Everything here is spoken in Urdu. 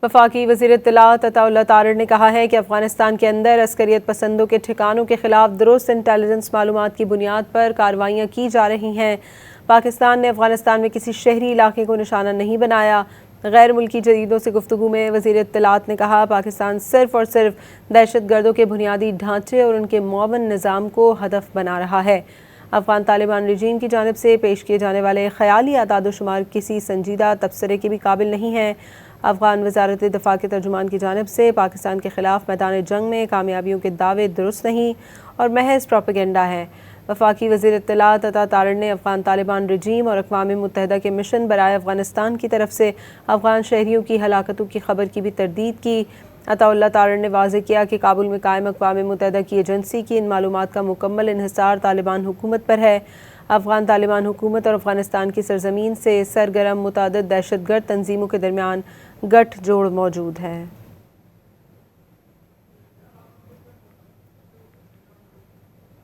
وفاقی وزیر اطلاعات عطاءاللہ طارڑ نے کہا ہے کہ افغانستان کے اندر عسکریت پسندوں کے ٹھکانوں کے خلاف درست انٹیلیجنس معلومات کی بنیاد پر کارروائیاں کی جا رہی ہیں۔ پاکستان نے افغانستان میں کسی شہری علاقے کو نشانہ نہیں بنایا۔ غیر ملکی جریدوں سے گفتگو میں وزیر اطلاعات نے کہا پاکستان صرف اور صرف دہشت گردوں کے بنیادی ڈھانچے اور ان کے معاون نظام کو ہدف بنا رہا ہے۔ افغان طالبان رجیم کی جانب سے پیش کیے جانے والے خیالی اعداد و شمار کسی سنجیدہ تبصرے کے بھی قابل نہیں ہیں۔ افغان وزارت دفاع کے ترجمان کی جانب سے پاکستان کے خلاف میدان جنگ میں کامیابیوں کے دعوے درست نہیں اور محض پروپیگنڈا ہے۔ وفاقی وزیر اطلاعات عطا طارڑ نے افغان طالبان رجیم اور اقوام متحدہ کے مشن برائے افغانستان کی طرف سے افغان شہریوں کی ہلاکتوں کی خبر کی بھی تردید کی۔ عطاءاللہ طارڑ نے واضح کیا کہ کابل میں قائم اقوام متحدہ کی ایجنسی کی ان معلومات کا مکمل انحصار طالبان حکومت پر ہے۔ افغان طالبان حکومت اور افغانستان کی سرزمین سے سرگرم متعدد دہشت گرد تنظیموں کے درمیان گٹھ جوڑ موجود ہے۔